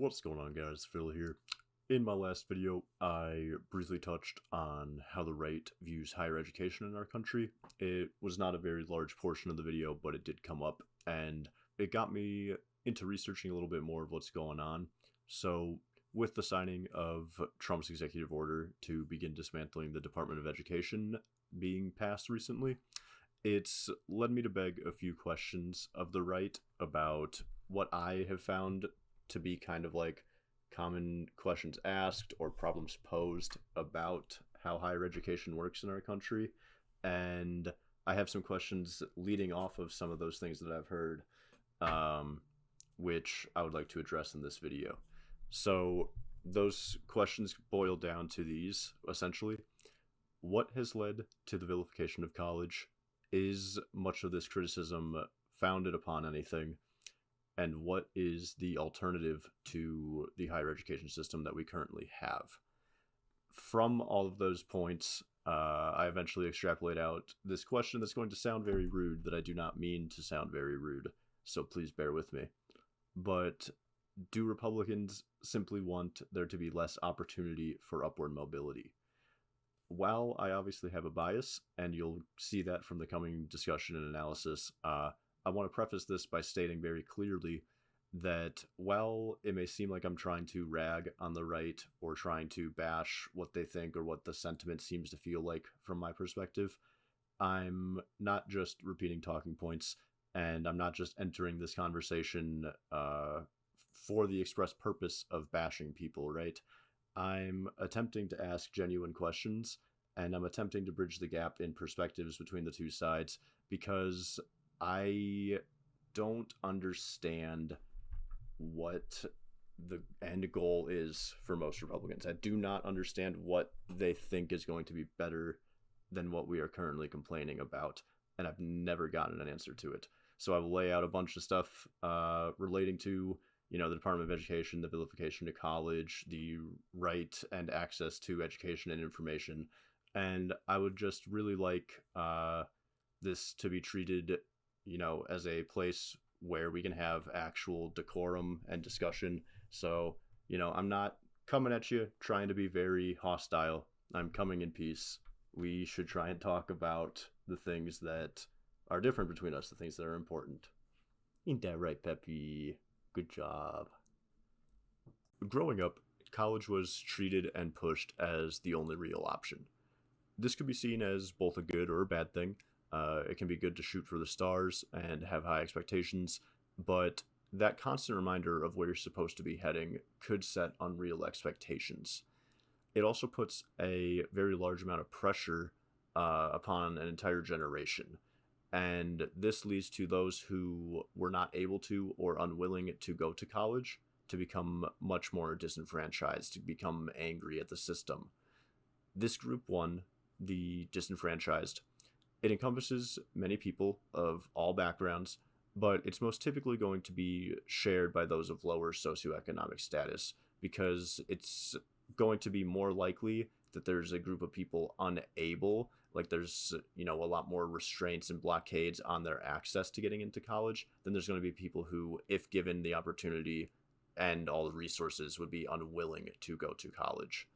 What's going on, guys? Phil here. In my last video, I briefly touched on how the right views higher education in our country. It was not a very large portion of the video, but it did come up, and it got me into researching a little bit more of what's going on. So, with the signing of Trump's executive order to begin dismantling the Department of Education being passed recently, it's led me to beg a few questions of the right about what I have found to be kind of like common questions asked or problems posed about how higher education works in our country. And I have some questions leading off of some of those things that I've heard, which I would like to address in this video. So those questions boil down to these, essentially. What has led to the vilification of college? Is much of this criticism founded upon anything? And what is the alternative to the higher education system that we currently have? From all of those points, I eventually extrapolate out this question that's going to sound very rude, that I do not mean to sound very rude, so please bear with me. But do Republicans simply want there to be less opportunity for upward mobility? While I obviously have a bias, and you'll see that from the coming discussion and analysis, I want to preface this by stating very clearly that while it may seem like I'm trying to rag on the right or trying to bash what they think or what the sentiment seems to feel like from my perspective, I'm not just repeating talking points, and I'm not just entering this conversation for the express purpose of bashing people, right? I'm attempting to ask genuine questions, and I'm attempting to bridge the gap in perspectives between the two sides, because I don't understand what the end goal is for most Republicans. I do not understand what they think is going to be better than what we are currently complaining about, and I've never gotten an answer to it. So I will lay out a bunch of stuff relating to, the Department of Education, the vilification to college, the right and access to education and information, and I would just really like this to be treated as a place where we can have actual decorum and discussion. So, I'm not coming at you trying to be very hostile. I'm coming in peace. We should try and talk about the things that are different between us, the things that are important. Ain't that right, Peppy? Good job. Growing up, college was treated and pushed as the only real option. This could be seen as both a good or a bad thing. It can be good to shoot for the stars and have high expectations, but that constant reminder of where you're supposed to be heading could set unreal expectations. It also puts a very large amount of pressure upon an entire generation, and this leads to those who were not able to or unwilling to go to college to become much more disenfranchised, to become angry at the system. This group one, the disenfranchised, it encompasses many people of all backgrounds, but it's most typically going to be shared by those of lower socioeconomic status, because it's going to be more likely that there's a group of people unable, like there's, a lot more restraints and blockades on their access to getting into college, than there's going to be people who, if given the opportunity and all the resources, would be unwilling to go to college.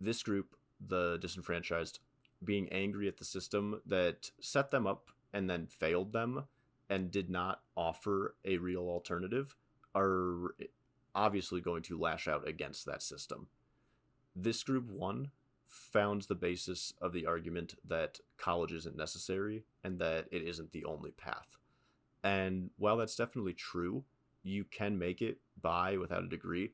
This group, the disenfranchised, being angry at the system that set them up and then failed them and did not offer a real alternative, are obviously going to lash out against that system. This group one founds the basis of the argument that college isn't necessary and that it isn't the only path. And while that's definitely true, you can make it by without a degree.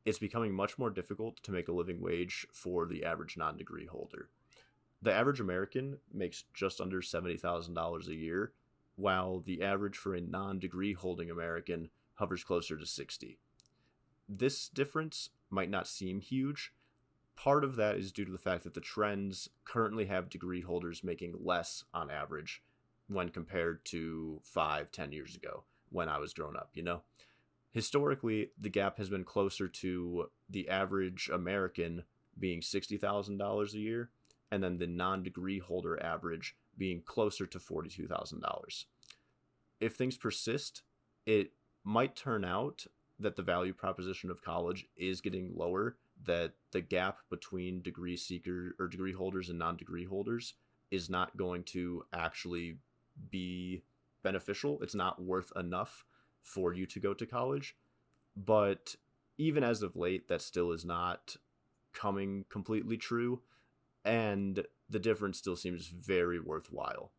It's becoming much more difficult to make a living wage for the average non-degree holder. The average American makes just under $70,000 a year, while the average for a non-degree holding American hovers closer to 60. This difference might not seem huge. Part of that is due to the fact that the trends currently have degree holders making less on average when compared to 5-10 years ago when I was growing up, Historically, the gap has been closer to the average American being $60,000 a year, and then the non-degree holder average being closer to $42,000. If things persist, it might turn out that the value proposition of college is getting lower, that the gap between degree seeker or degree holders and non-degree holders is not going to actually be beneficial. It's not worth enough for you to go to college. But even as of late, that still is not coming completely true, and the difference still seems very worthwhile.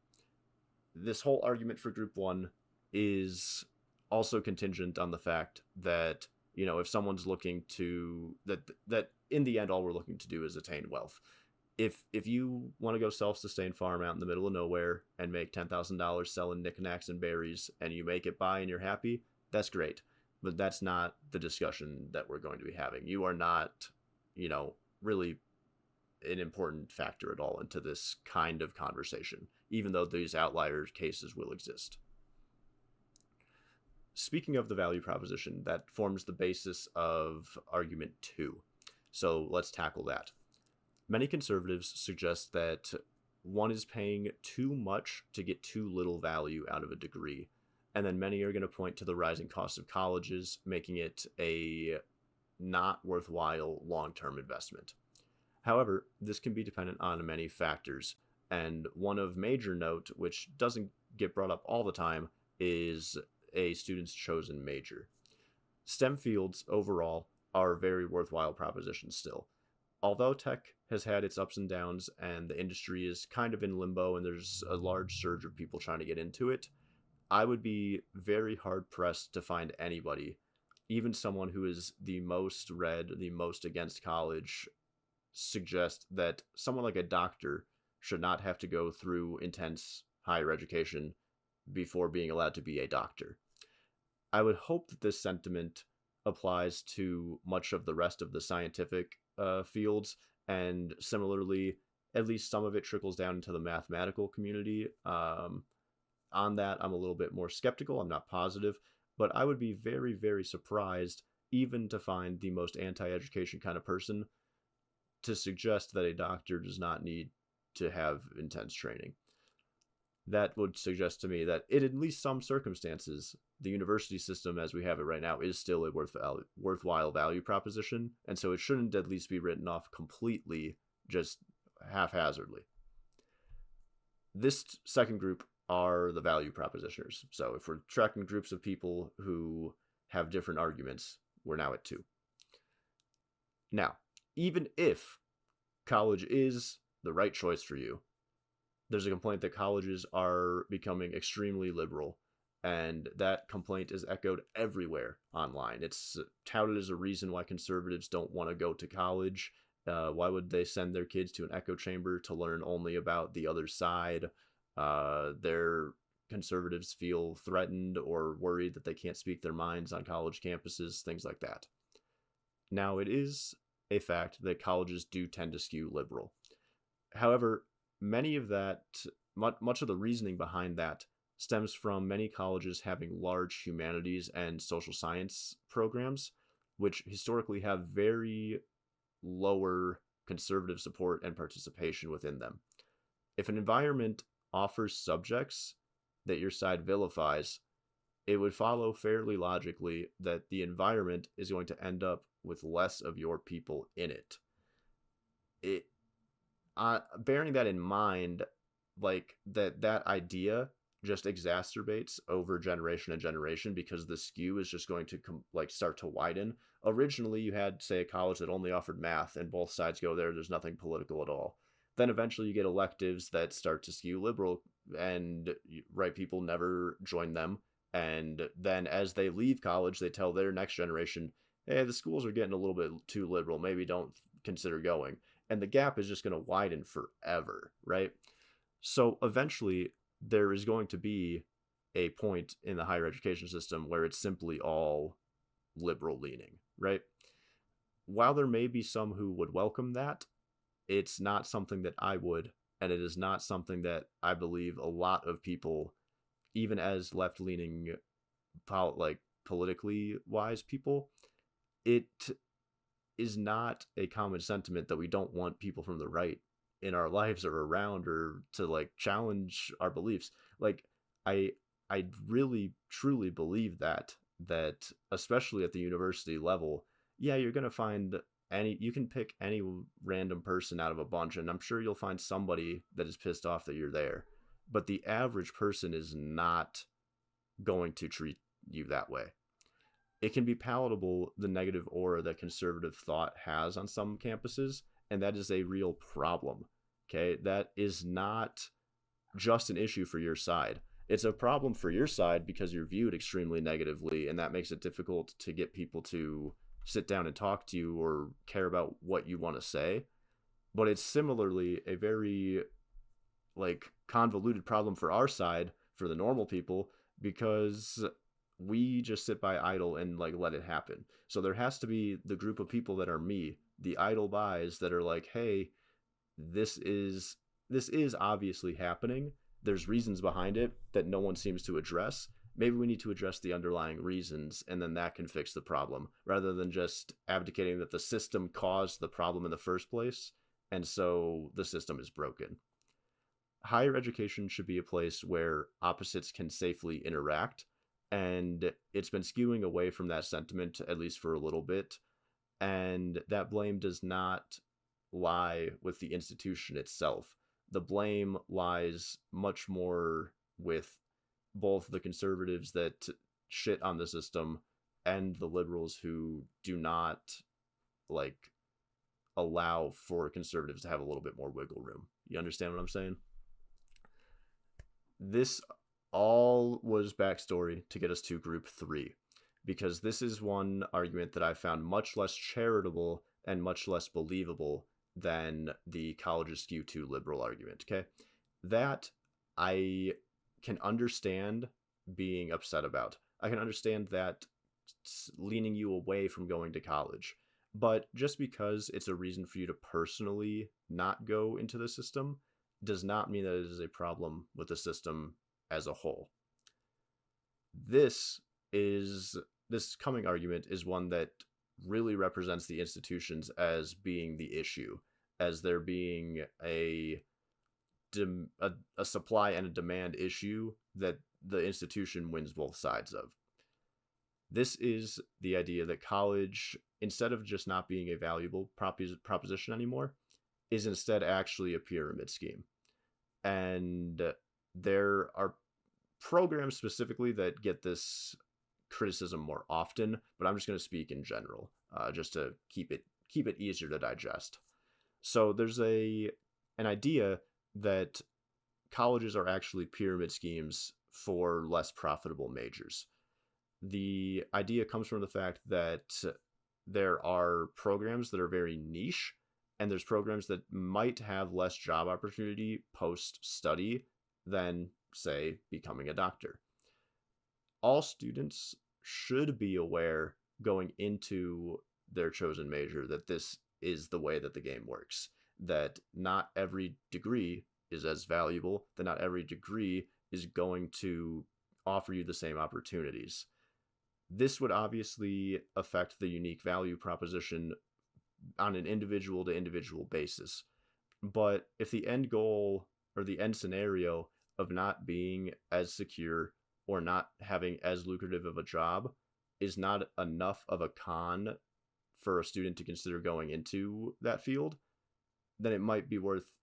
This whole argument for group one is also contingent on the fact that, you know, if someone's looking to that in the end all we're looking to do is attain wealth. If you want to go self-sustain farm out in the middle of nowhere and make $10,000 selling knickknacks and berries, and you make it by and you're happy, that's great. But that's not the discussion that we're going to be having. You are not, you know, really an important factor at all into this kind of conversation, even though these outlier cases will exist. Speaking of the value proposition, that forms the basis of argument 2. So let's tackle that. Many conservatives suggest that one is paying too much to get too little value out of a degree, and then many are going to point to the rising cost of colleges, making it a not worthwhile long-term investment. However, this can be dependent on many factors, and one of major note, which doesn't get brought up all the time, is a student's chosen major. STEM fields overall are very worthwhile propositions still. Although tech has had its ups and downs and the industry is kind of in limbo and there's a large surge of people trying to get into it, I would be very hard pressed to find anybody, even someone who is the most read, the most against college, suggest that someone like a doctor should not have to go through intense higher education before being allowed to be a doctor. I would hope that this sentiment applies to much of the rest of the scientific fields, and similarly, at least some of it trickles down into the mathematical community. On that, I'm a little bit more skeptical. I'm not positive, but I would be very, very surprised even to find the most anti-education kind of person to suggest that a doctor does not need to have intense training. That would suggest to me that in at least some circumstances, the university system as we have it right now is still a worthwhile value proposition, and so it shouldn't at least be written off completely, just haphazardly. This second group are the value propositioners. So if we're tracking groups of people who have different arguments, we're now at 2. Now, even if college is the right choice for you, there's a complaint that colleges are becoming extremely liberal, and that complaint is echoed everywhere online. It's touted as a reason why conservatives don't want to go to college. Why would they send their kids to an echo chamber to learn only about the other side? Their conservatives feel threatened or worried that they can't speak their minds on college campuses, things like that. Now, it is a fact that colleges do tend to skew liberal. However, much of the reasoning behind that stems from many colleges having large humanities and social science programs, which historically have very lower conservative support and participation within them. If an environment offers subjects that your side vilifies, it would follow fairly logically that the environment is going to end up with less of your people in it. Bearing that in mind, like that idea just exacerbates over generation and generation because the skew is just going to start to widen. Originally, you had, say, a college that only offered math, and both sides go there. There's nothing political at all. Then eventually you get electives that start to skew liberal, and right people never join them. And then as they leave college, they tell their next generation, hey, the schools are getting a little bit too liberal. Maybe don't consider going. And the gap is just going to widen forever, right? So eventually there is going to be a point in the higher education system where it's simply all liberal leaning, right? While there may be some who would welcome that, it's not something that I would, and it is not something that I believe a lot of people, even as left-leaning, politically wise people, it is not a common sentiment that we don't want people from the right in our lives or around or to challenge our beliefs. I really truly believe that that, especially at the university level, yeah, you're going to find you can pick any random person out of a bunch, and I'm sure you'll find somebody that is pissed off that you're there. But the average person is not going to treat you that way. It can be palatable, the negative aura that conservative thought has on some campuses, and that is a real problem. Okay, that is not just an issue for your side. It's a problem for your side because you're viewed extremely negatively, and that makes it difficult to get people to sit down and talk to you or care about what you want to say. But it's similarly a very like convoluted problem for our side, for the normal people, because we just sit by idle and like let it happen. So there has to be the group of people that are me, the idle buys that are like, hey, this is obviously happening. There's reasons behind it that no one seems to address. Maybe we need to address the underlying reasons, and then that can fix the problem, rather than just abdicating that the system caused the problem in the first place, and so the system is broken. Higher education should be a place where opposites can safely interact, and it's been skewing away from that sentiment, at least for a little bit, and that blame does not lie with the institution itself. The blame lies much more with both the conservatives that shit on the system and the liberals who do not like allow for conservatives to have a little bit more wiggle room. You understand what I'm saying? This all was backstory to get us to group 3, because this is one argument that I found much less charitable and much less believable than the colleges skew to liberal argument. Okay, that I can understand being upset about. I can understand that leaning you away from going to college. But just because it's a reason for you to personally not go into the system does not mean that it is a problem with the system as a whole. This coming argument is one that really represents the institutions as being the issue, as there being a supply and a demand issue that the institution wins both sides of. This is the idea that college, instead of just not being a valuable proposition anymore, is instead actually a pyramid scheme. And there are programs specifically that get this criticism more often, but I'm just going to speak in general, just to keep it easier to digest. So there's an idea that colleges are actually pyramid schemes for less profitable majors. The idea comes from the fact that there are programs that are very niche, and there's programs that might have less job opportunity post-study than, say, becoming a doctor. All students should be aware going into their chosen major that this is the way that the game works, that not every degree is as valuable, that not every degree is going to offer you the same opportunities. This would obviously affect the unique value proposition on an individual to individual basis. But if the end goal or the end scenario of not being as secure or not having as lucrative of a job is not enough of a con for a student to consider going into that field, then it might be worth,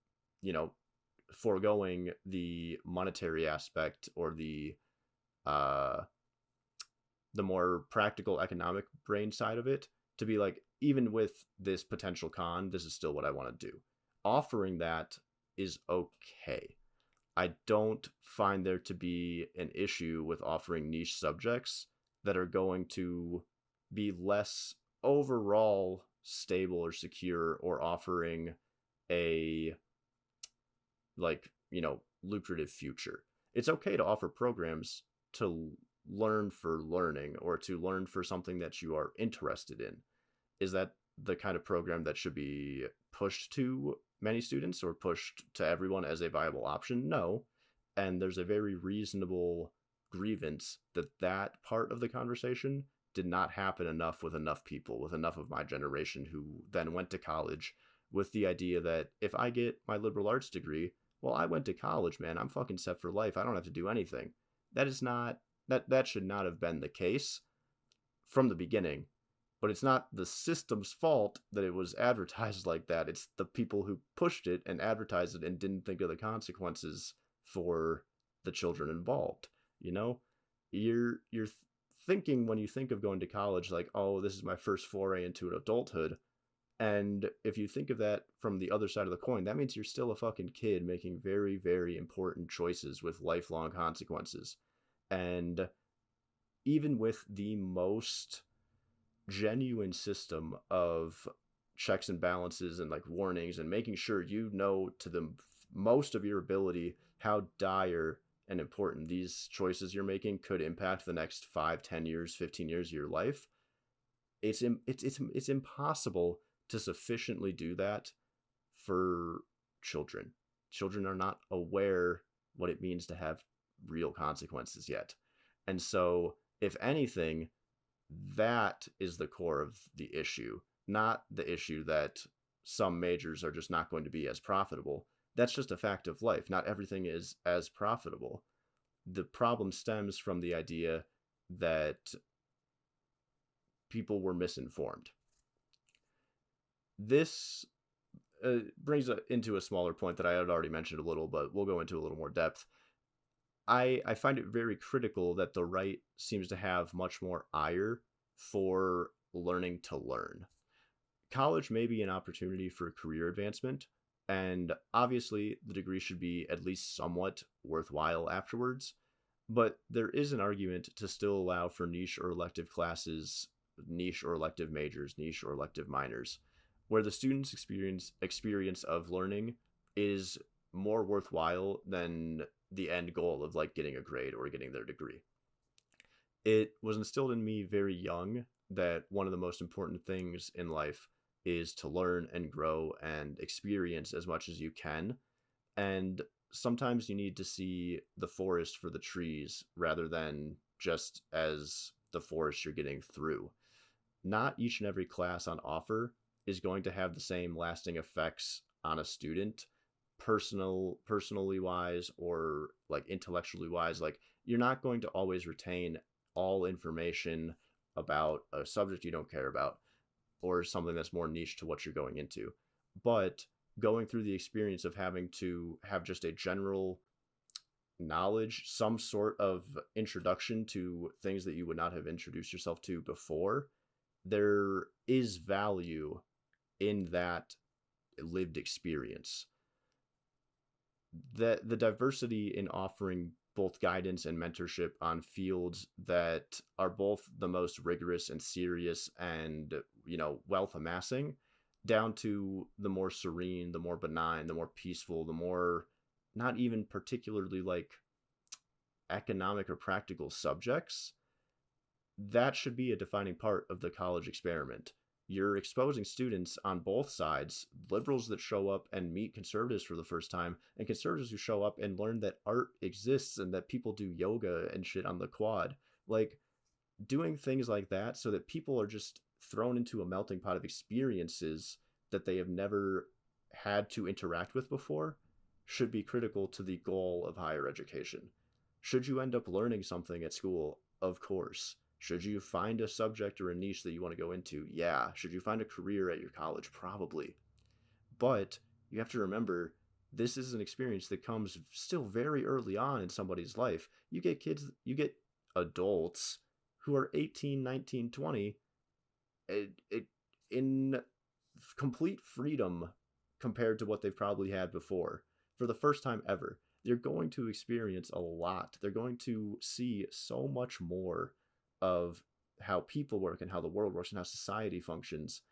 foregoing the monetary aspect or the more practical economic brain side of it, to be like, even with this potential con, this is still what I want to do. Offering that is okay. I don't find there to be an issue with offering niche subjects that are going to be less overall stable or secure, or offering a lucrative future. It's okay to offer programs to learn for learning, or to learn for something that you are interested in. Is that the kind of program that should be pushed to many students or pushed to everyone as a viable option? No. And there's a very reasonable grievance that part of the conversation did not happen enough with enough people, with enough of my generation who then went to college with the idea that if I get my liberal arts degree, well, I went to college, man, I'm fucking set for life. I don't have to do anything. That is not, that should not have been the case. from the beginning, but it's not the system's fault that it was advertised like that. It's the people who pushed it and advertised it and didn't think of the consequences for the children involved. You know, you're thinking when you think of going to college like, oh, this is my first foray into adulthood. And if you think of that from the other side of the coin, that means you're still a fucking kid making very, very important choices with lifelong consequences. And even with the most genuine system of checks and balances and like warnings and making sure you know to the most of your ability how dire and important these choices you're making could impact the next 5, 10 years, 15 years of your life, it's impossible to sufficiently do that for children. Children are not aware what it means to have real consequences yet. And so, if anything, that is the core of the issue, not the issue that some majors are just not going to be as profitable. That's just a fact of life. Not everything is as profitable. The problem stems from the idea that people were misinformed. This brings into a smaller point that I had already mentioned a little, but we'll go into a little more depth. I find it very critical that the right seems to have much more ire for learning to learn. College may be an opportunity for career advancement, and obviously the degree should be at least somewhat worthwhile afterwards, but there is an argument to still allow for niche or elective classes, niche or elective majors, niche or elective minors, where the student's experience of learning is more worthwhile than the end goal of like getting a grade or getting their degree. It was instilled in me very young that one of the most important things in life is to learn and grow and experience as much as you can. And sometimes you need to see the forest for the trees rather than just as the forest you're getting through. Not each and every class on offer is going to have the same lasting effects on a student, personally wise or like intellectually wise. Like, you're not going to always retain all information about a subject you don't care about or something that's more niche to what you're going into. But going through the experience of having to have just a general knowledge, some sort of introduction to things that you would not have introduced yourself to before, there is value in that lived experience. The diversity in offering both guidance and mentorship on fields that are both the most rigorous and serious and, wealth amassing, down to the more serene, the more benign, the more peaceful, the more not even particularly like economic or practical subjects, that should be a defining part of the college experiment. You're exposing students on both sides, liberals that show up and meet conservatives for the first time, and conservatives who show up and learn that art exists and that people do yoga and shit on the quad. Like, doing things like that so that people are just thrown into a melting pot of experiences that they have never had to interact with before should be critical to the goal of higher education. Should you end up learning something at school? Of course. Should you find a subject or a niche that you want to go into? Yeah. Should you find a career at your college? Probably. But you have to remember, this is an experience that comes still very early on in somebody's life. You get adults who are 18, 19, 20 in complete freedom compared to what they've probably had before for the first time ever. They're going to experience a lot. They're going to see so much more of how people work and how the world works and how society functions.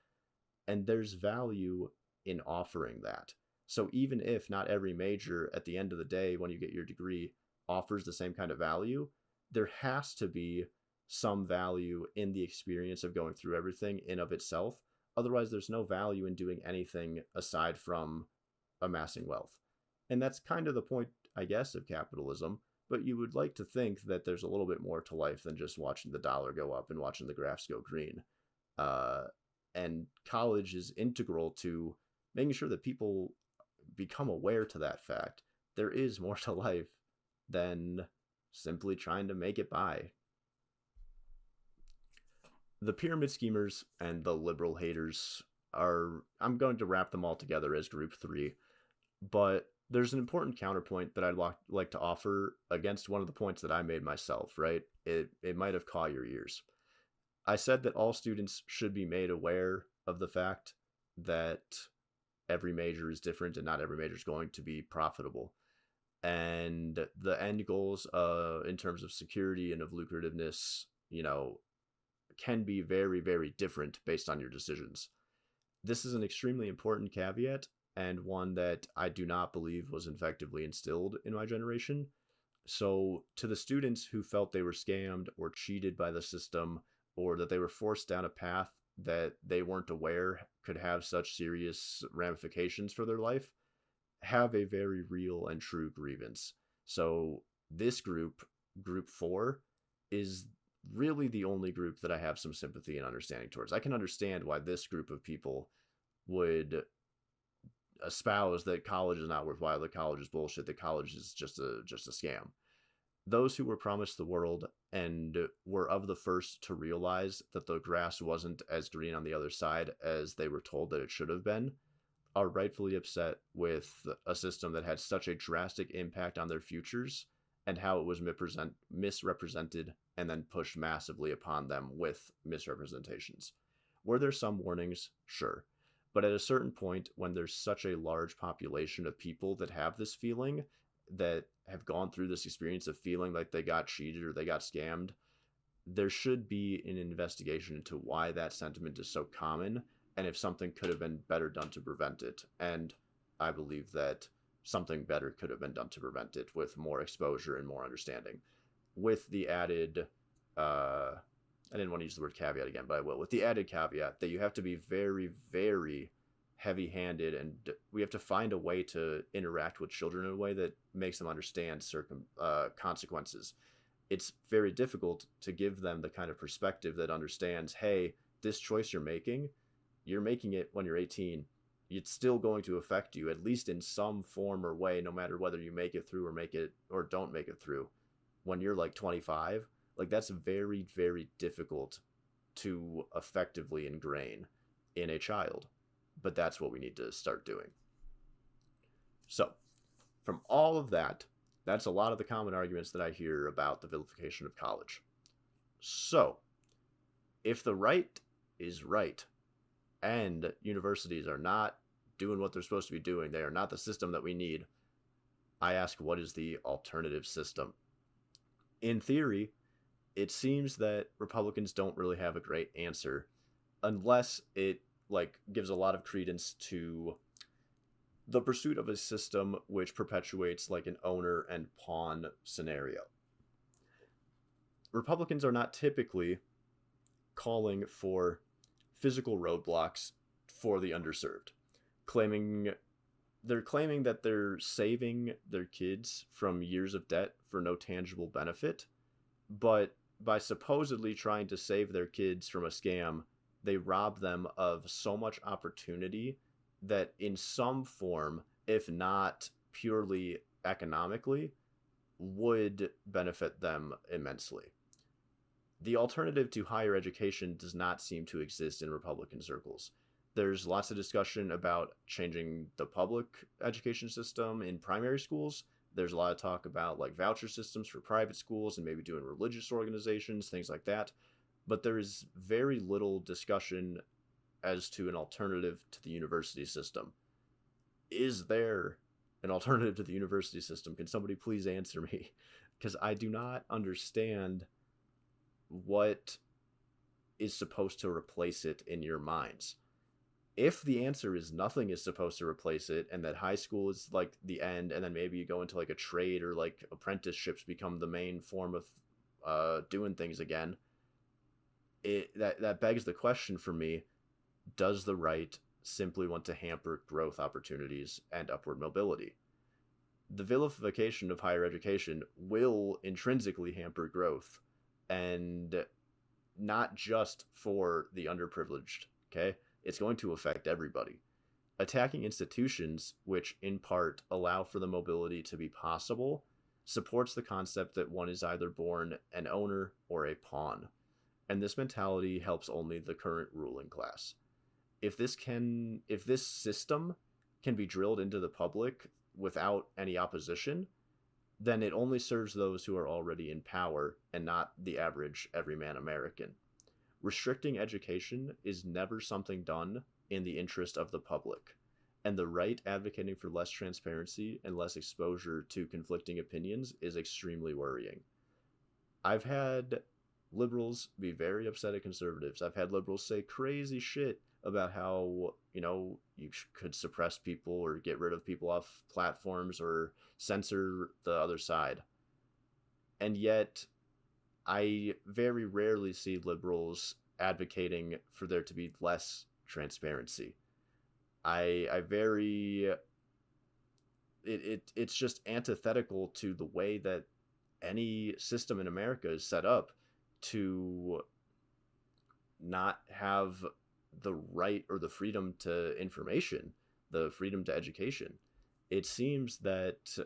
And there's value in offering that. So even if not every major at the end of the day, when you get your degree, offers the same kind of value, there has to be some value in the experience of going through everything in of itself. Otherwise, there's no value in doing anything aside from amassing wealth. And that's kind of the point, I guess, of capitalism. But you would like to think that there's a little bit more to life than just watching the dollar go up and watching the graphs go green. And college is integral to making sure that people become aware to that fact. There is more to life than simply trying to make it by. The pyramid schemers and the liberal haters are, I'm going to wrap them all together as group three, but there's an important counterpoint that I'd like to offer against one of the points that I made myself, right? It might have caught your ears. I said that all students should be made aware of the fact that every major is different and not every major is going to be profitable. And the end goals in terms of security and of lucrativeness, can be very, very different based on your decisions. This is an extremely important caveat and one that I do not believe was effectively instilled in my generation. So, to the students who felt they were scammed or cheated by the system, or that they were forced down a path that they weren't aware could have such serious ramifications for their life, have a very real and true grievance. So, this group four, is really the only group that I have some sympathy and understanding towards. I can understand why this group of people would espouse that college is not worthwhile, that college is bullshit, that college is just a scam. Those who were promised the world and were of the first to realize that the grass wasn't as green on the other side as they were told that it should have been are rightfully upset with a system that had such a drastic impact on their futures and how it was misrepresented and then pushed massively upon them with misrepresentations. Were there some warnings? Sure. But at a certain point, when there's such a large population of people that have this feeling, that have gone through this experience of feeling like they got cheated or they got scammed, there should be an investigation into why that sentiment is so common and if something could have been better done to prevent it. And I believe that something better could have been done to prevent it with more exposure and more understanding. With the added, I didn't want to use the word caveat again, but I will. With the added caveat that you have to be very, very heavy-handed, and we have to find a way to interact with children in a way that makes them understand consequences. It's very difficult to give them the kind of perspective that understands, hey, this choice you're making it when you're 18. It's still going to affect you, at least in some form or way, no matter whether you make it through or don't make it through. When you're like 25, like that's very, very difficult to effectively ingrain in a child. But that's what we need to start doing. So, from all of that, that's a lot of the common arguments that I hear about the vilification of college. So, if the right is right, and universities are not doing what they're supposed to be doing, they are not the system that we need, I ask, what is the alternative system? In theory, it seems that Republicans don't really have a great answer, unless it gives a lot of credence to the pursuit of a system which perpetuates an owner and pawn scenario. Republicans are not typically calling for physical roadblocks for the underserved, they're claiming that they're saving their kids from years of debt for no tangible benefit, but by supposedly trying to save their kids from a scam, they rob them of so much opportunity that in some form, if not purely economically, would benefit them immensely. The alternative to higher education does not seem to exist in Republican circles. There's lots of discussion about changing the public education system in primary schools. There's a lot of talk about voucher systems for private schools and maybe doing religious organizations, things like that. But there is very little discussion as to an alternative to the university system. Is there an alternative to the university system? Can somebody please answer me? Because I do not understand what is supposed to replace it in your minds. If the answer is nothing is supposed to replace it, and that high school is the end, and then maybe you go into a trade or apprenticeships become the main form of doing things again, that begs the question for me: does the right simply want to hamper growth opportunities and upward mobility? The vilification of higher education will intrinsically hamper growth, and not just for the underprivileged, okay? It's going to affect everybody. Attacking institutions, which in part allow for the mobility to be possible, supports the concept that one is either born an owner or a pawn. And this mentality helps only the current ruling class. If this system can be drilled into the public without any opposition, then it only serves those who are already in power and not the average everyman American. Restricting education is never something done in the interest of the public, and the right advocating for less transparency and less exposure to conflicting opinions is extremely worrying. I've had liberals be very upset at conservatives. I've had liberals say crazy shit about how, you could suppress people or get rid of people off platforms or censor the other side. And yet, I very rarely see liberals advocating for there to be less transparency. I very it's just antithetical to the way that any system in America is set up to not have the right or the freedom to information, the freedom to education. It seems that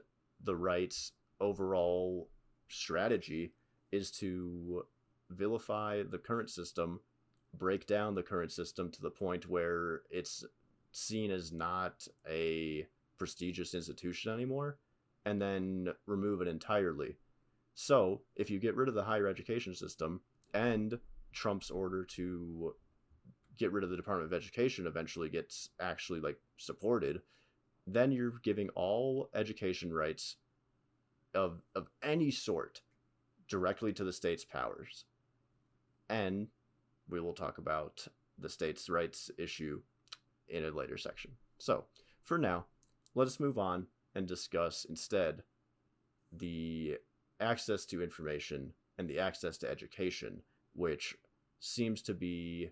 the right's overall strategy is to vilify the current system, break down the current system to the point where it's seen as not a prestigious institution anymore, and then remove it entirely. So, if you get rid of the higher education system and Trump's order to get rid of the Department of Education eventually gets actually supported, then you're giving all education rights of any sort directly to the state's powers. And we will talk about the states' rights issue in a later section. So, for now, let us move on and discuss instead the access to information and the access to education, which seems to be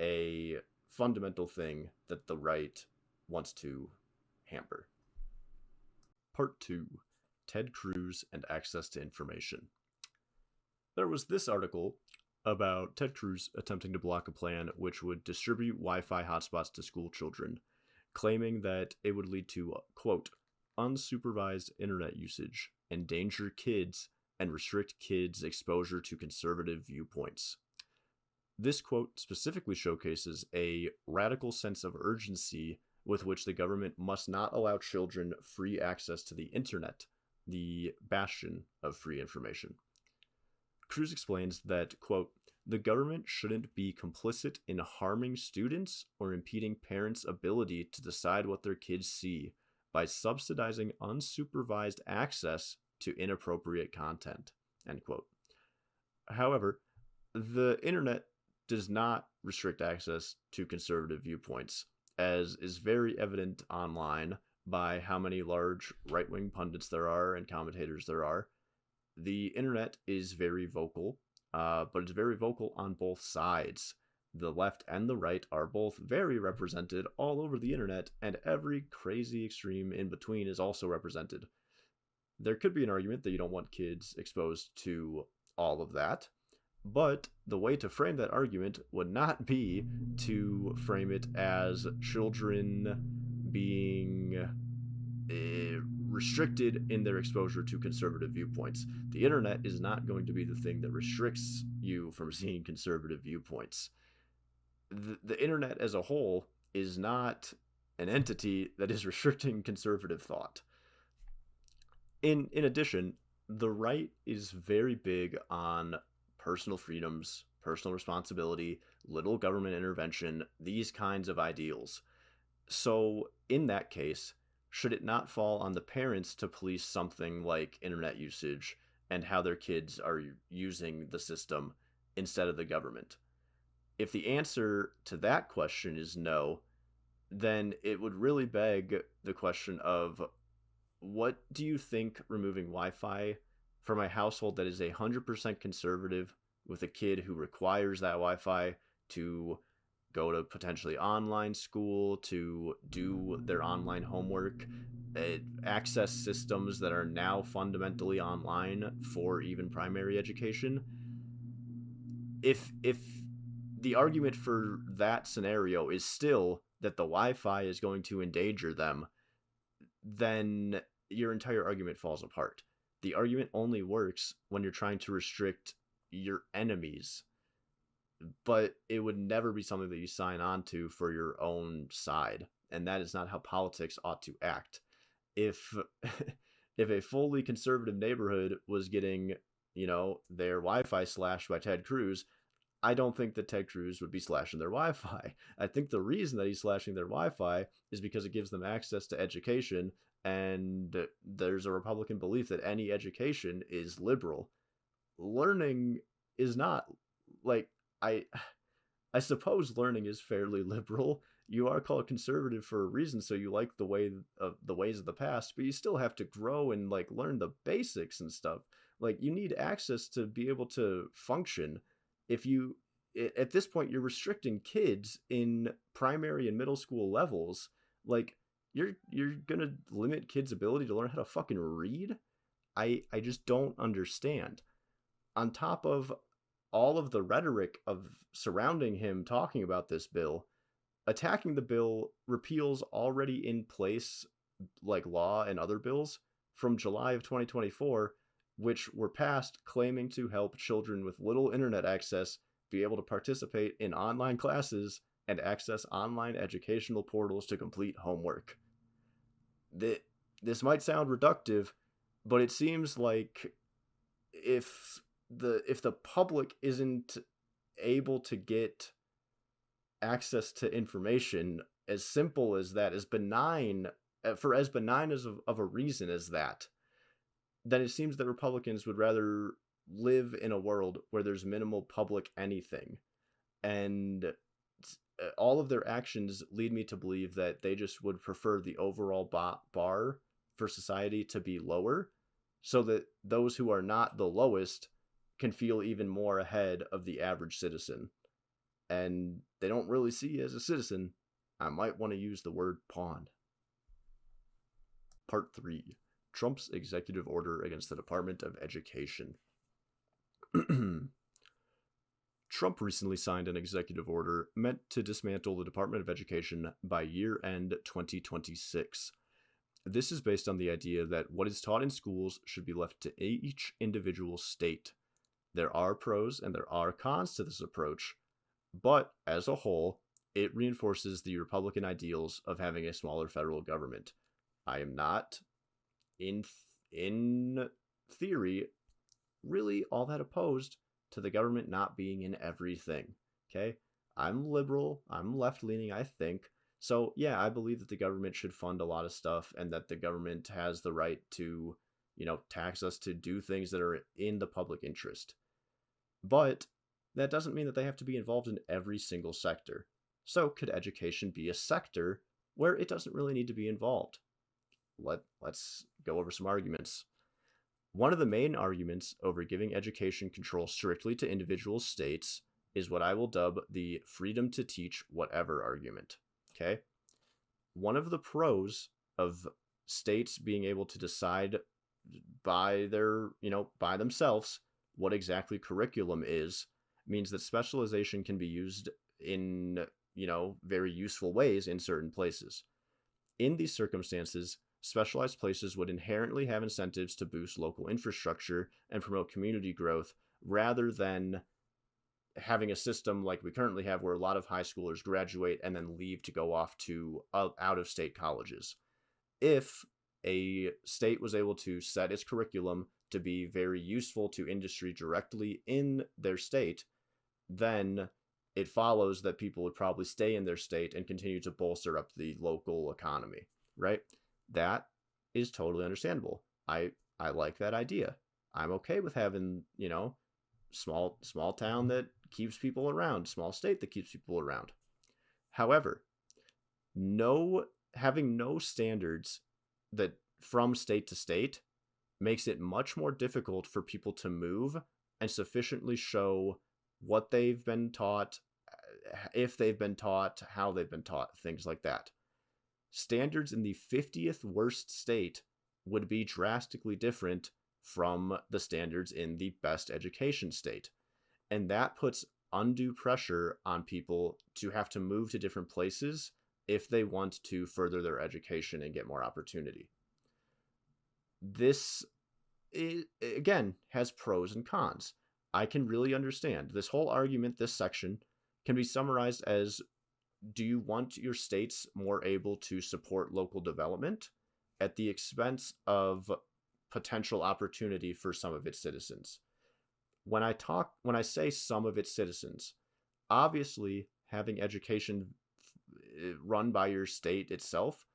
a fundamental thing that the right wants to hamper. Part 2: Ted Cruz and access to information. There was this article about Ted Cruz attempting to block a plan which would distribute Wi-Fi hotspots to school children, claiming that it would lead to, quote, unsupervised internet usage, endanger kids, and restrict kids' exposure to conservative viewpoints. This quote specifically showcases a radical sense of urgency with which the government must not allow children free access to the internet, the bastion of free information. Cruz explains that, quote, the government shouldn't be complicit in harming students or impeding parents' ability to decide what their kids see by subsidizing unsupervised access to inappropriate content, end quote. However, the internet does not restrict access to conservative viewpoints, as is very evident online by how many large right-wing pundits there are and commentators there are. The internet is very vocal, but it's very vocal on both sides. The left and the right are both very represented all over the internet, and every crazy extreme in between is also represented. There could be an argument that you don't want kids exposed to all of that, but the way to frame that argument would not be to frame it as children being restricted in their exposure to conservative viewpoints. The internet is not going to be the thing that restricts you from seeing conservative viewpoints. The internet as a whole is not an entity that is restricting conservative thought. In addition, the right is very big on personal freedoms, personal responsibility, little government intervention, these kinds of ideals. So, in that case, should it not fall on the parents to police something like internet usage and how their kids are using the system instead of the government? If the answer to that question is no, then it would really beg the question of, what do you think removing Wi-Fi from a household that is 100% conservative with a kid who requires that Wi-Fi to go to potentially online school, to do their online homework, access systems that are now fundamentally online for even primary education? If the argument for that scenario is still that the Wi-Fi is going to endanger them, then your entire argument falls apart. The argument only works when you're trying to restrict your enemies. but it would never be something that you sign on to for your own side. And that is not how politics ought to act. If if a fully conservative neighborhood was getting, their Wi-Fi slashed by Ted Cruz, I don't think that Ted Cruz would be slashing their Wi-Fi. I think the reason that he's slashing their Wi-Fi is because it gives them access to education, and there's a Republican belief that any education is liberal. Learning is not. Like, I I suppose learning is fairly liberal. You are called conservative for a reason, so you like the ways of the past, but you still have to grow and like learn the basics and stuff. Like, you need access to be able to function. If you At this point, you're restricting kids in primary and middle school levels. Like, you're gonna limit kids' ability to learn how to fucking read. I just don't understand. On top of all of the rhetoric of surrounding him talking about this bill, attacking the bill repeals already in place, like law and other bills from July of 2024, which were passed claiming to help children with little internet access be able to participate in online classes and access online educational portals to complete homework. This might sound reductive, but it seems like if the public isn't able to get access to information as simple as that, as benign, for as benign as of a reason as that, then it seems that Republicans would rather live in a world where there's minimal public anything. And all of their actions lead me to believe that they just would prefer the overall bar for society to be lower, so that those who are not the lowest can feel even more ahead of the average citizen. And they don't really see you as a citizen. I might want to use the word pawn. Part 3. Trump's executive order against the Department of Education. Trump recently signed an executive order meant to dismantle the Department of Education by year-end 2026. This is based on the idea that what is taught in schools should be left to each individual state. There are pros and there are cons to this approach, but as a whole, it reinforces the Republican ideals of having a smaller federal government. I am not, in theory, really all that opposed to the government not being in everything. Okay? I'm liberal, I'm left-leaning, I think. So yeah, I believe that the government should fund a lot of stuff, and that the government has the right to, tax us to do things that are in the public interest. But that doesn't mean that they have to be involved in every single sector. So could education be a sector where it doesn't really need to be involved? Let's go over some arguments. One of the main arguments over giving education control strictly to individual states is what I will dub the freedom to teach whatever argument. Okay? One of the pros of states being able to decide by by themselves what exactly curriculum is means that specialization can be used in, very useful ways in certain places. In these circumstances, specialized places would inherently have incentives to boost local infrastructure and promote community growth, rather than having a system like we currently have, where a lot of high schoolers graduate and then leave to go off to out-of-state colleges. If a state was able to set its curriculum to be very useful to industry directly in their state, then it follows that people would probably stay in their state and continue to bolster up the local economy, right? That is totally understandable. I like that idea. I'm okay with having, small town that keeps people around, small state that keeps people around. However, having no standards that from state to state makes it much more difficult for people to move and sufficiently show what they've been taught, if they've been taught, how they've been taught, things like that. Standards in the 50th worst state would be drastically different from the standards in the best education state. And that puts undue pressure on people to have to move to different places if they want to further their education and get more opportunity. This, again, has pros and cons. I can really understand. This whole argument, this section, can be summarized as, do you want your states more able to support local development at the expense of potential opportunity for some of its citizens? When I say some of its citizens, obviously having education run by your state itself,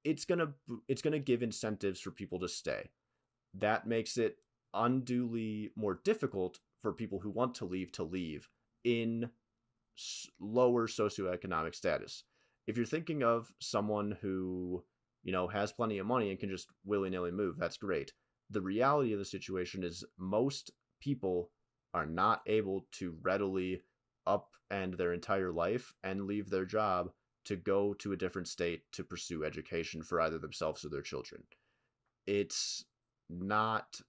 it's going to give incentives for people to stay. That makes it unduly more difficult for people who want to leave in lower socioeconomic status. If you're thinking of someone who, has plenty of money and can just willy-nilly move, that's great. The reality of the situation is most people are not able to readily upend their entire life and leave their job to go to a different state to pursue education for either themselves or their children. It's not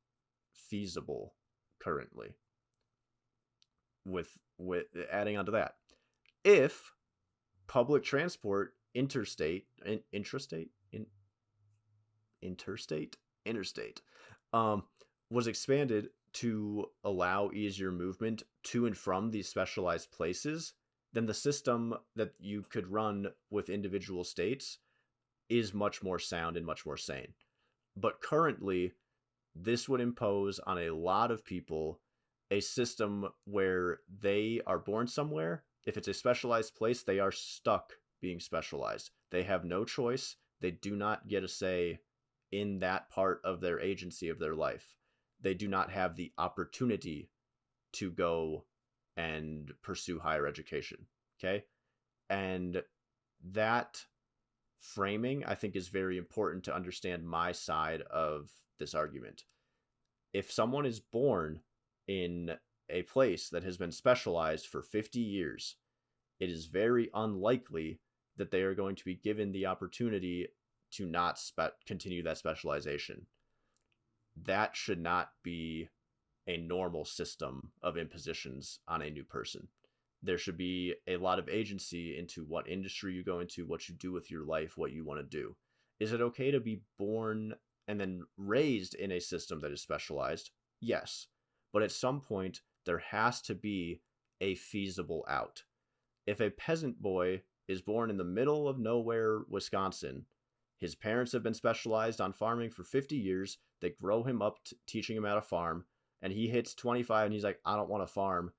feasible currently. With adding on to that, if public transport interstate was expanded to allow easier movement to and from these specialized places, then the system that you could run with individual states is much more sound and much more sane. But currently, this would impose on a lot of people a system where they are born somewhere. If it's a specialized place, they are stuck being specialized. They have no choice. They do not get a say in that part of their agency of their life. They do not have the opportunity to go and pursue higher education. Okay? And that framing, I think, is very important to understand my side of this argument. If someone is born in a place that has been specialized for 50 years, it is very unlikely that they are going to be given the opportunity to not continue that specialization. That should not be a normal system of impositions on a new person. There should be a lot of agency into what industry you go into, what you do with your life, what you want to do. Is it okay to be born and then raised in a system that is specialized? Yes. But at some point, there has to be a feasible out. If a peasant boy is born in the middle of nowhere, Wisconsin, his parents have been specialized on farming for 50 years, they grow him up teaching him how to farm, and he hits 25 and he's like, I don't want to farm,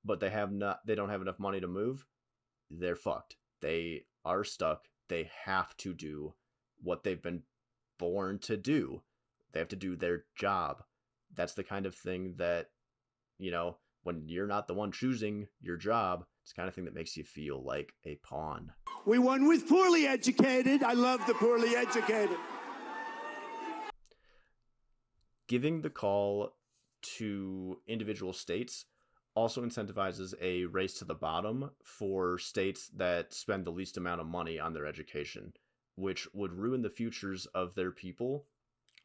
but they don't have enough money to move, they're fucked. They are stuck. They have to do what they've been born to do. They have to do their job. That's the kind of thing that, when you're not the one choosing your job, it's the kind of thing that makes you feel like a pawn. We won with poorly educated. I love the poorly educated. Giving the call to individual states also incentivizes a race to the bottom for states that spend the least amount of money on their education, which would ruin the futures of their people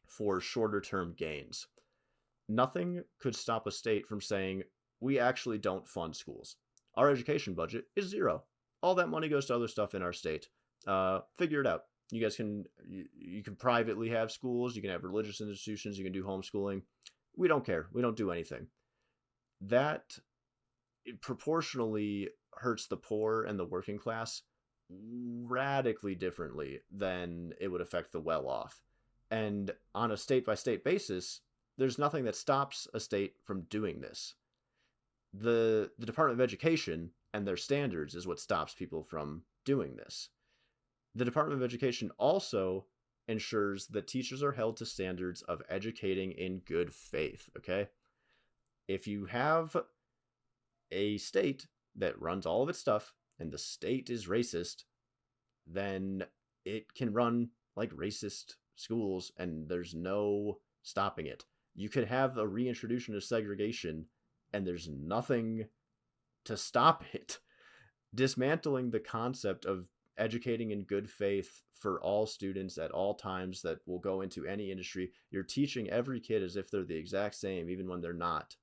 for shorter term gains. Nothing could stop a state from saying, we actually don't fund schools. Our education budget is zero. All that money goes to other stuff in our state. Figure it out. You guys can privately have schools. You can have religious institutions. You can do homeschooling. We don't care. We don't do anything. That proportionally hurts the poor and the working class radically differently than it would affect the well-off. And on a state-by-state basis, there's nothing that stops a state from doing this. The Department of Education and their standards is what stops people from doing this. The Department of Education also ensures that teachers are held to standards of educating in good faith, okay? If you have a state that runs all of its stuff and the state is racist, then it can run like racist schools and there's no stopping it. You could have a reintroduction of segregation and there's nothing to stop it. Dismantling the concept of educating in good faith for all students at all times that will go into any industry. You're teaching every kid as if they're the exact same, even when they're not.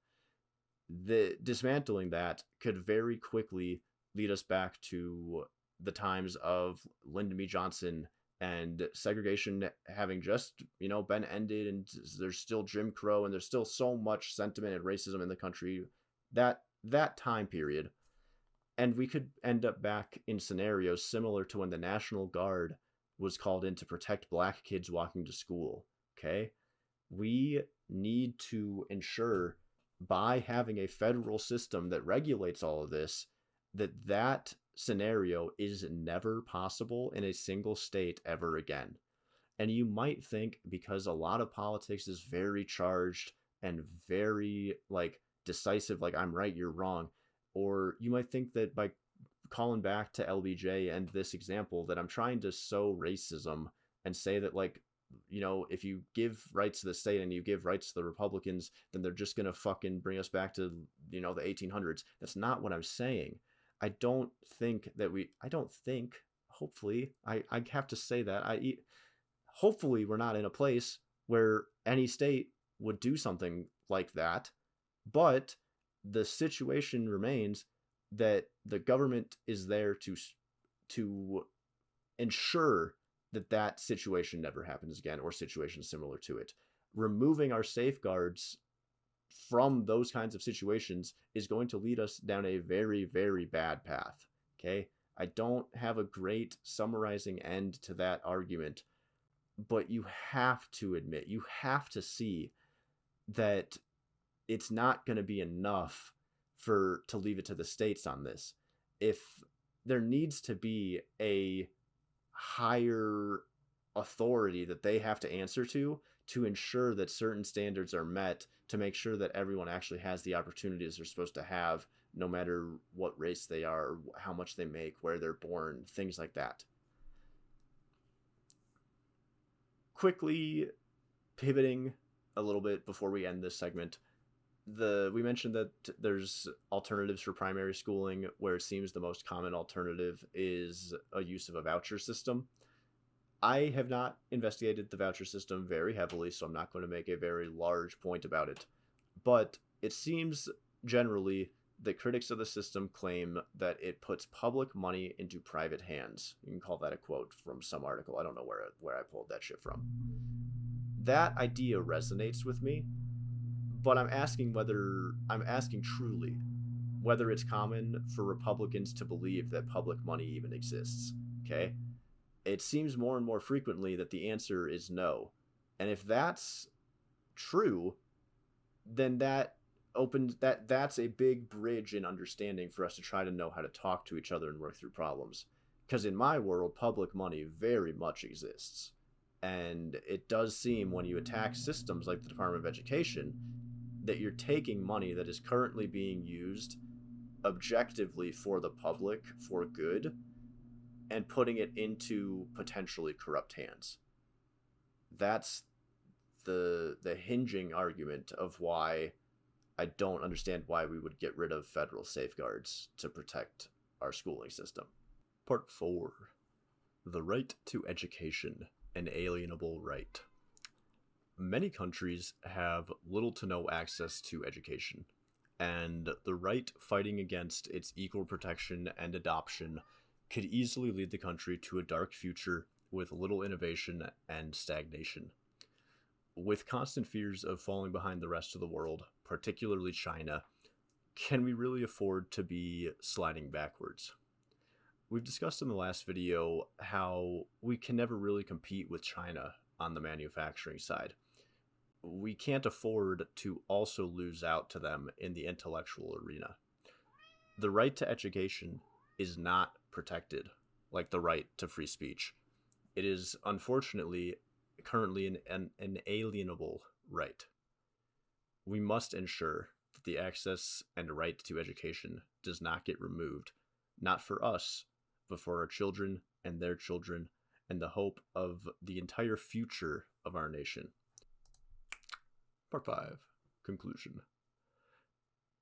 Dismantling that could very quickly lead us back to the times of Lyndon B. Johnson and segregation having just, been ended, and there's still Jim Crow, and there's still so much sentiment and racism in the country, that time period. And we could end up back in scenarios similar to when the National Guard was called in to protect black kids walking to school. Okay? We need to ensure, by having a federal system that regulates all of this, that scenario is never possible in a single state ever again. And you might think, because a lot of politics is very charged and very like decisive, like I'm right, you're wrong, or you might think that by calling back to LBJ and this example that I'm trying to sow racism and say that, like, if you give rights to the state and you give rights to the Republicans, then they're just going to fucking bring us back to, the 1800s. That's not what I'm saying. I don't think, hopefully, I have to say that. Hopefully we're not in a place where any state would do something like that. But the situation remains that the government is there to ensure that situation never happens again, or situations similar to it. Removing our safeguards from those kinds of situations is going to lead us down a very, very bad path. Okay? I don't have a great summarizing end to that argument, but you have to admit, you have to see that it's not going to be enough to leave it to the states on this. If there needs to be a higher authority that they have to answer to ensure that certain standards are met, to make sure that everyone actually has the opportunities they're supposed to have, no matter what race they are, how much they make, where they're born, things like that. Quickly pivoting a little bit before we end this segment, we mentioned that there's alternatives for primary schooling, where it seems the most common alternative is a use of a voucher system. I have not investigated the voucher system very heavily, so I'm not going to make a very large point about it. But it seems generally that critics of the system claim that it puts public money into private hands. You can call that a quote from some article. I don't know where I pulled that shit from. That idea resonates with me, but I'm asking truly whether it's common for Republicans to believe that public money even exists. Okay? It seems more and more frequently that the answer is no. And if that's true, then that's a big bridge in understanding for us to try to know how to talk to each other and work through problems. Because in my world, public money very much exists. And it does seem, when you attack systems like the Department of Education, that you're taking money that is currently being used objectively for the public, for good, and putting it into potentially corrupt hands. That's the hinging argument of why I don't understand why we would get rid of federal safeguards to protect our schooling system. Part 4. The right to education, an alienable right. Many countries have little to no access to education, and the right fighting against its equal protection and adoption could easily lead the country to a dark future with little innovation and stagnation. With constant fears of falling behind the rest of the world, particularly China, can we really afford to be sliding backwards? We've discussed in the last video how we can never really compete with China on the manufacturing side. We can't afford to also lose out to them in the intellectual arena. The right to education is not protected like the right to free speech. It is unfortunately currently an inalienable right. We must ensure that the access and right to education does not get removed, not for us, but for our children and their children, and the hope of the entire future of our nation. Part 5. Conclusion.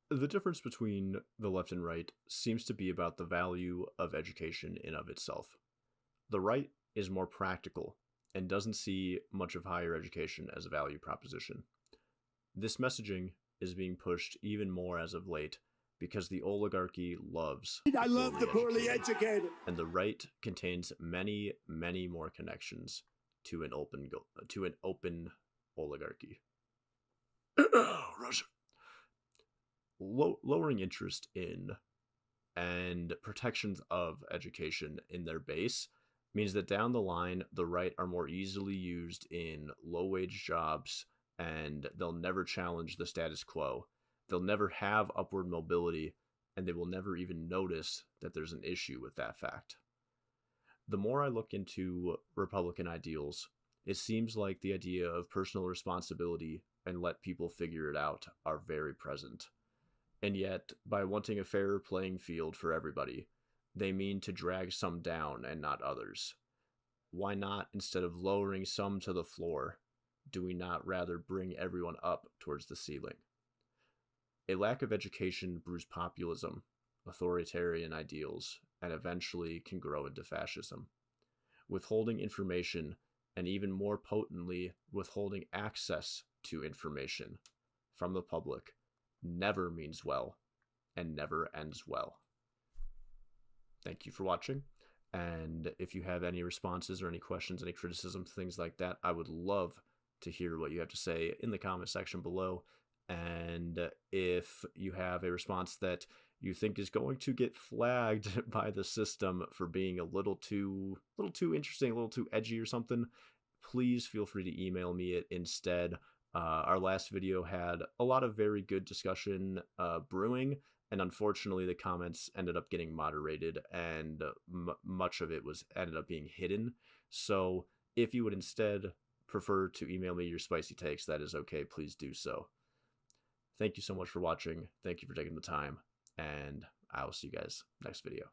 The difference between the left and right seems to be about the value of education in of itself. The right is more practical and doesn't see much of higher education as a value proposition. This messaging is being pushed even more as of late because the oligarchy loves I love the poorly educated. and the right contains many, many more connections to an open oligarchy. Russia. Lowering interest in and protections of education in their base means that down the line, the right are more easily used in low-wage jobs, and they'll never challenge the status quo. They'll never have upward mobility, and they will never even notice that there's an issue with that fact. The more I look into Republican ideals, it seems like the idea of personal responsibility and let people figure it out are very present. And yet, by wanting a fairer playing field for everybody, they mean to drag some down and not others. Why not, instead of lowering some to the floor, do we not rather bring everyone up towards the ceiling? A lack of education brews populism, authoritarian ideals, and eventually can grow into fascism. Withholding information, and even more potently, withholding access to information from the public, never means well and never ends well. Thank you for watching, and if you have any responses or any questions, any criticisms, things like that, I would love to hear what you have to say in the comment section below. And if you have a response that you think is going to get flagged by the system for being a little too interesting, a little too edgy or something, please feel free to email me it instead. Our last video had a lot of very good discussion brewing, and unfortunately the comments ended up getting moderated, and much of it ended up being hidden. So if you would instead prefer to email me your spicy takes, that is okay. Please do so. Thank you so much for watching. Thank you for taking the time, and I will see you guys next video.